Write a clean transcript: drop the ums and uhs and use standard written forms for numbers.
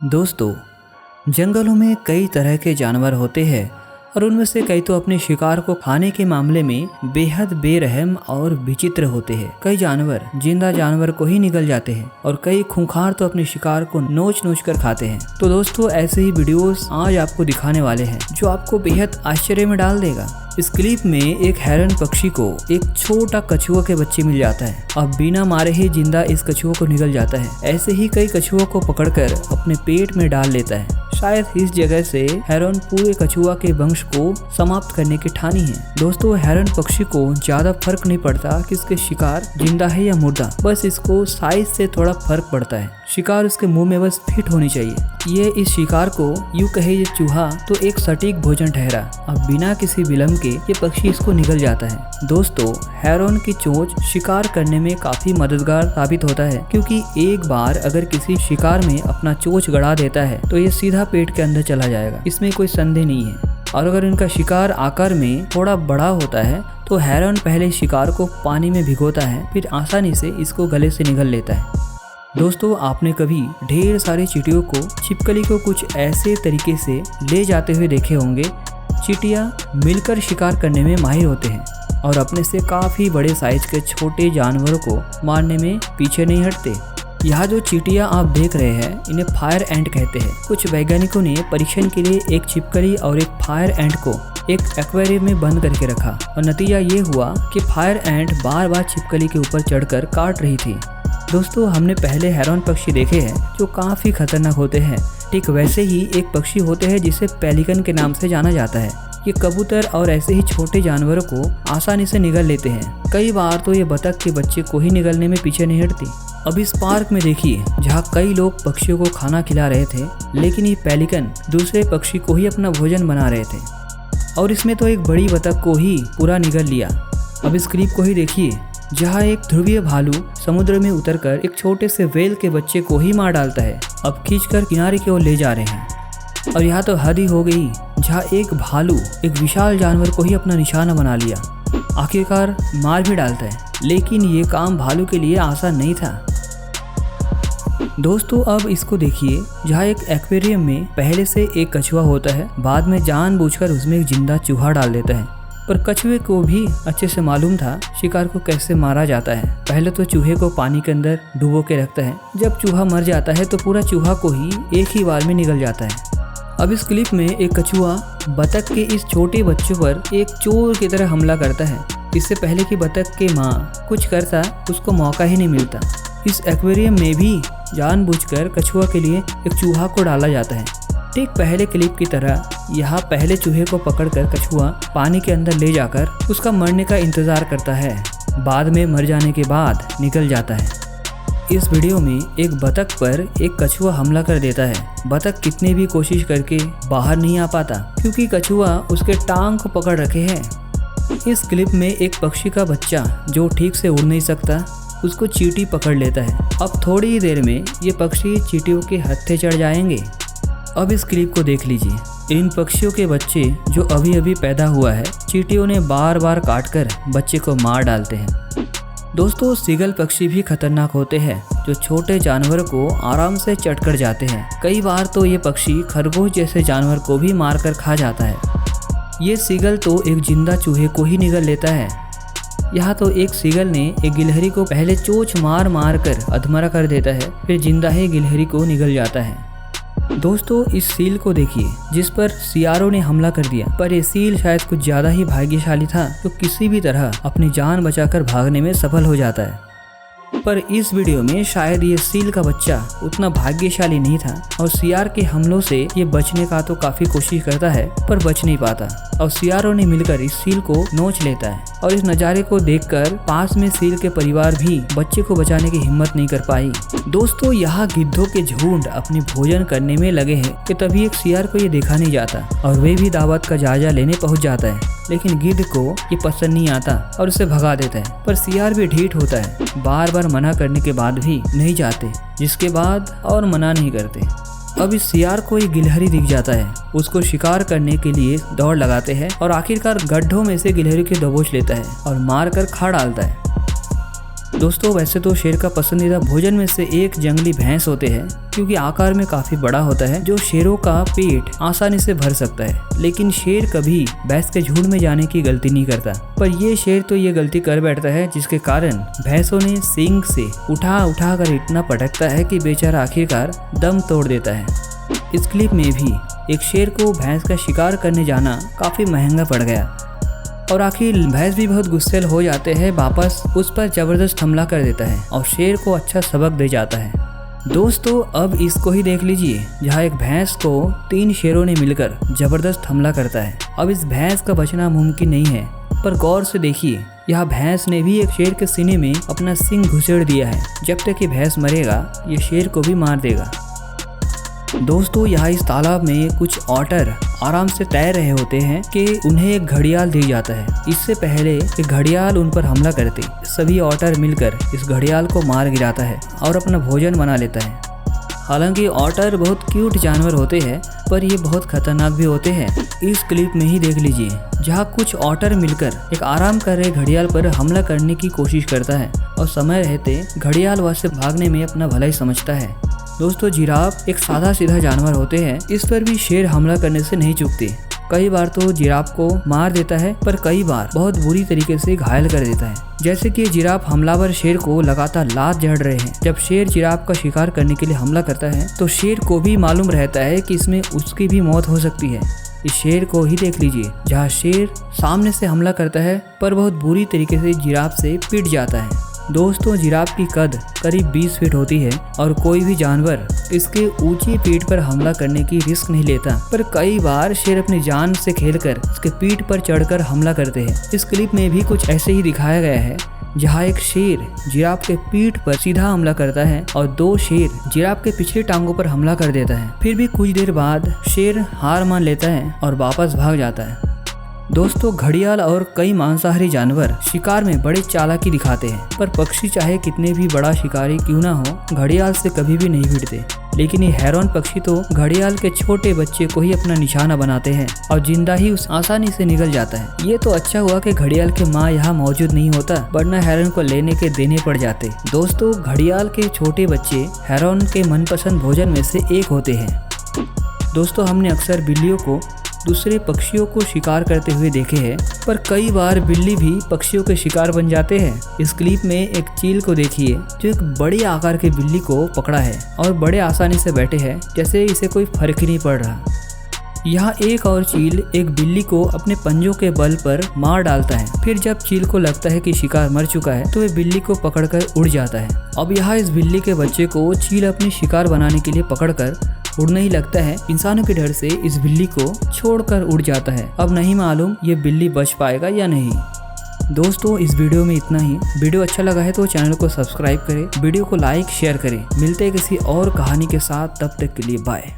दोस्तों, जंगलों में कई तरह के जानवर होते हैं और उनमें से कई तो अपने शिकार को खाने के मामले में बेहद बेरहम और विचित्र होते हैं। कई जानवर जिंदा जानवर को ही निगल जाते हैं और कई खूंखार तो अपने शिकार को नोच नोच कर खाते हैं। तो दोस्तों, ऐसे ही वीडियोस आज आपको दिखाने वाले हैं जो आपको बेहद आश्चर्य में डाल देगा। इस क्लिप में एक हेरन पक्षी को एक छोटा कछुआ के बच्चे मिल जाता है। अब बिना मारे ही जिंदा इस कछुआ को निगल जाता है। ऐसे ही कई कछुआ को पकड़कर अपने पेट में डाल लेता है। शायद इस जगह से हेरन पूरे कछुआ के वंश को समाप्त करने की ठानी है। दोस्तों, हेरन पक्षी को ज्यादा फर्क नहीं पड़ता कि इसके शिकार जिंदा है या मुर्दा, बस इसको साइज से थोड़ा फर्क पड़ता है। शिकार उसके मुंह में बस फिट होनी चाहिए। ये इस शिकार को यूं कहे ये चूहा तो एक सटीक भोजन ठहरा। अब बिना किसी विलंब के ये पक्षी इसको निगल जाता है। दोस्तों, हेरन की चोंच शिकार करने में काफी मददगार साबित होता है, क्योंकि एक बार अगर किसी शिकार में अपना चोंच गड़ा देता है तो ये सीधा पेट के अंदर चला जाएगा, इसमें कोई संदेह नहीं है। और अगर इनका शिकार आकार में थोड़ा बड़ा होता है तो हेरन पहले शिकार को पानी में भिगोता है, फिर आसानी से इसको गले से निगल लेता है। दोस्तों, आपने कभी ढेर सारी चींटियों को छिपकली को कुछ ऐसे तरीके से ले जाते हुए देखे होंगे। चींटियां मिलकर शिकार करने में माहिर होते हैं और अपने से काफी बड़े साइज के छोटे जानवरों को मारने में पीछे नहीं हटते। यहाँ जो चींटियां आप देख रहे हैं, इन्हें फायर एंट कहते हैं। कुछ वैज्ञानिकों ने परीक्षण के लिए एक छिपकली और एक फायर एंट को एक एक्वेरियम में बंद करके रखा और नतीजा ये हुआ कि फायर एंट बार बार छिपकली के ऊपर चढ़कर काट रही थी। दोस्तों, हमने पहले हेरन पक्षी देखे हैं जो काफी खतरनाक होते हैं। ठीक वैसे ही एक पक्षी होते हैं जिसे पेलिकन के नाम से जाना जाता है। ये कबूतर और ऐसे ही छोटे जानवरों को आसानी से निगल लेते हैं। कई बार तो ये बतख के बच्चे को ही निगलने में पीछे नहीं हटती। अब इस पार्क में देखिए, जहाँ कई लोग पक्षियों को खाना खिला रहे थे, लेकिन ये पेलिकन दूसरे पक्षी को ही अपना भोजन बना रहे थे और इसमें तो एक बड़ी बतख को ही पूरा निगल लिया। अब इस क्लिप को ही देखिए, जहाँ एक ध्रुवीय भालू समुद्र में उतरकर एक छोटे से व्हेल के बच्चे को ही मार डालता है। अब खींचकर किनारे की ओर ले जा रहे हैं। और यहाँ तो हद ही हो गई, जहाँ एक भालू एक विशाल जानवर को ही अपना निशाना बना लिया। आखिरकार मार भी डालता है, लेकिन ये काम भालू के लिए आसान नहीं था। दोस्तों, अब इसको देखिए, जहाँ एक एक्वेरियम में पहले से एक कछुआ होता है, बाद में जानबूझकर उसमें एक जिंदा चूहा डाल देता है। पर कछुए को भी अच्छे से मालूम था शिकार को कैसे मारा जाता है। पहले तो चूहे को पानी के अंदर डुबो के रखता है। जब चूहा मर जाता है तो पूरा चूहा को ही एक ही बार में निगल जाता है। अब इस क्लिप में एक कछुआ बतख के इस छोटे बच्चे पर एक चोर की तरह हमला करता है। इससे पहले कि बतख के माँ कुछ करता, उसको मौका ही नहीं मिलता। इस एक्वेरियम में भी जानबूझकर कछुआ के लिए एक चूहा को डाला जाता है। ठीक पहले क्लिप की तरह यहाँ पहले चूहे को पकड़कर कछुआ पानी के अंदर ले जाकर उसका मरने का इंतजार करता है। बाद में मर जाने के बाद निकल जाता है। इस वीडियो में एक बतख पर एक कछुआ हमला कर देता है। बतख कितनी भी कोशिश करके बाहर नहीं आ पाता, क्योंकि कछुआ उसके टांग को पकड़ रखे है। इस क्लिप में एक पक्षी का बच्चा जो ठीक से उड़ नहीं सकता, उसको चींटी पकड़ लेता है। अब थोड़ी ही देर में ये पक्षी चींटियों के हत्थे चढ़ जाएंगे। अब इस क्लिप को देख लीजिए, इन पक्षियों के बच्चे जो अभी अभी पैदा हुआ है, चींटियों ने बार बार काटकर बच्चे को मार डालते हैं। दोस्तों, सीगल पक्षी भी खतरनाक होते हैं, जो छोटे जानवरों को आराम से चट कर जाते हैं। कई बार तो ये पक्षी खरगोश जैसे जानवर को भी मार कर खा जाता है। ये सीगल तो एक जिंदा चूहे को ही निगल लेता है। यहाँ तो एक सीगल ने एक गिलहरी को पहले चोंच मार मार कर अधमरा कर देता है, फिर जिंदा ही गिलहरी को निगल जाता है। दोस्तों, इस सील को देखिए जिस पर सियारों ने हमला कर दिया, पर ये सील शायद कुछ ज्यादा ही भाग्यशाली था, तो किसी भी तरह अपनी जान बचाकर भागने में सफल हो जाता है। पर इस वीडियो में शायद ये सील का बच्चा उतना भाग्यशाली नहीं था और सियार के हमलों से ये बचने का तो काफी कोशिश करता है, पर बच नहीं पाता और सियारों ने मिलकर इस सील को नोच लेता है। और इस नज़ारे को देखकर पास में सील के परिवार भी बच्चे को बचाने की हिम्मत नहीं कर पाई। दोस्तों, यहाँ गिद्धों के झुंड अपने भोजन करने में लगे हैं कि तभी एक सियार को ये देखा नहीं जाता और वे भी दावत का जायजा लेने पहुँच जाता है, लेकिन गिद्ध को ये पसंद नहीं आता और उसे भगा देता है। पर सियार भी ढीठ होता है, बार बार मना करने के बाद भी नहीं जाते, जिसके बाद और मना नहीं करते। अब इस सियार को ये गिलहरी दिख जाता है, उसको शिकार करने के लिए दौड़ लगाते हैं और आखिरकार गड्ढों में से गिलहरी को दबोच लेता है और मार कर खा डालता है। दोस्तों वैसे तो शेर का पसंदीदा भोजन में से एक जंगली भैंस होते हैं, क्योंकि आकार में काफी बड़ा होता है जो शेरों का पेट आसानी से भर सकता है। लेकिन शेर कभी भैंस के झुंड में जाने की गलती नहीं करता, पर ये शेर तो ये गलती कर बैठता है, जिसके कारण भैंसों ने सींग से उठा उठा कर इतना पटकता है कि बेचारा आखिरकार दम तोड़ देता है। इस क्लिप में भी एक शेर को भैंस का शिकार करने जाना काफी महंगा पड़ गया और आखिर भैंस भी बहुत गुस्सेल हो जाते हैं, वापस उस पर जबरदस्त हमला कर देता है और शेर को अच्छा सबक दे जाता है। दोस्तों अब इसको ही देख लीजिए, जहाँ एक भैंस को 3 शेरों ने मिलकर जबरदस्त हमला करता है। अब इस भैंस का बचना मुमकिन नहीं है, पर गौर से देखिए, यह भैंस ने भी एक शेर के सीने में अपना सींग घुसेड़ दिया है। जब तक ये भैंस मरेगा ये शेर को भी मार देगा। दोस्तों यहाँ इस तालाब में कुछ ऑटर आराम से तैर रहे होते हैं कि उन्हें एक घड़ियाल दी जाता है। इससे पहले कि घड़ियाल उन पर हमला करते, सभी ऑटर मिलकर इस घड़ियाल को मार गिराता है और अपना भोजन बना लेता है। हालांकि ऑटर बहुत क्यूट जानवर होते हैं, पर ये बहुत खतरनाक भी होते हैं। इस क्लिप में ही देख लीजिए, जहाँ कुछ ऑटर मिलकर एक आराम कर रहे घड़ियाल पर हमला करने की कोशिश करता है और समय रहते घड़ियाल वहाँ से भागने में अपना भलाई समझता है। दोस्तों जिराफ एक सादा सीधा जानवर होते हैं, इस पर भी शेर हमला करने से नहीं चूकते। कई बार तो जिराफ को मार देता है, पर कई बार बहुत बुरी तरीके से घायल कर देता है। जैसे कि जिराफ हमलावर शेर को लगातार लात जड़ रहे हैं। जब शेर जिराफ का शिकार करने के लिए हमला करता है तो शेर को भी मालूम रहता है कि इसमें उसकी भी मौत हो सकती है। इस शेर को ही देख लीजिए, जहाँ शेर सामने से हमला करता है पर बहुत बुरी तरीके से जिराफ से पिट जाता है। दोस्तों जिराफ की कद करीब 20 फीट होती है और कोई भी जानवर इसके ऊंची पीठ पर हमला करने की रिस्क नहीं लेता, पर कई बार शेर अपनी जान से खेलकर इसके पीठ पर चढ़कर हमला करते हैं। इस क्लिप में भी कुछ ऐसे ही दिखाया गया है, जहाँ एक शेर जिराफ के पीठ पर सीधा हमला करता है और 2 शेर जिराफ के पिछली टांगों पर हमला कर देता है। फिर भी कुछ देर बाद शेर हार मान लेता है और वापस भाग जाता है। दोस्तों घड़ियाल और कई मांसाहारी जानवर शिकार में बड़े चालाकी दिखाते हैं, पर पक्षी चाहे कितने भी बड़ा शिकारी क्यों ना हो, घड़ियाल से कभी भी नहीं भिड़ते। लेकिन ये हैरान पक्षी तो घड़ियाल के छोटे बच्चे को ही अपना निशाना बनाते हैं और जिंदा ही उस आसानी से निकल जाता है। ये तो अच्छा हुआ कि घड़ियाल के माँ यहाँ मौजूद नहीं होता, वरना हैरन को लेने के देने पड़ जाते। दोस्तों घड़ियाल के छोटे बच्चे हैरन के मनपसंद भोजन में से एक होते हैं। दोस्तों हमने अक्सर बिल्लियों को दूसरे पक्षियों को शिकार करते हुए देखे हैं, पर कई बार बिल्ली भी पक्षियों के शिकार बन जाते हैं। इस क्लिप में एक चील को देखिए, जो एक बड़े आकार के बिल्ली को पकड़ा है और बड़े आसानी से बैठे हैं, जैसे इसे कोई फर्क ही नहीं पड़ रहा। यहाँ एक और चील एक बिल्ली को अपने पंजों के बल पर मार डालता है। फिर जब चील को लगता है कि शिकार मर चुका है तो वह बिल्ली को पकड़कर उड़ जाता है। अब यहाँ इस बिल्ली के बच्चे को चील अपनी शिकार बनाने के लिए पकड़कर उड़ने ही लगता है। इंसानों के डर से इस बिल्ली को छोड़कर उड़ जाता है। अब नहीं मालूम ये बिल्ली बच पाएगा या नहीं। दोस्तों इस वीडियो में इतना ही। वीडियो अच्छा लगा है तो चैनल को सब्सक्राइब करें, वीडियो को लाइक शेयर करें। मिलते हैं किसी और कहानी के साथ, तब तक के लिए बाय।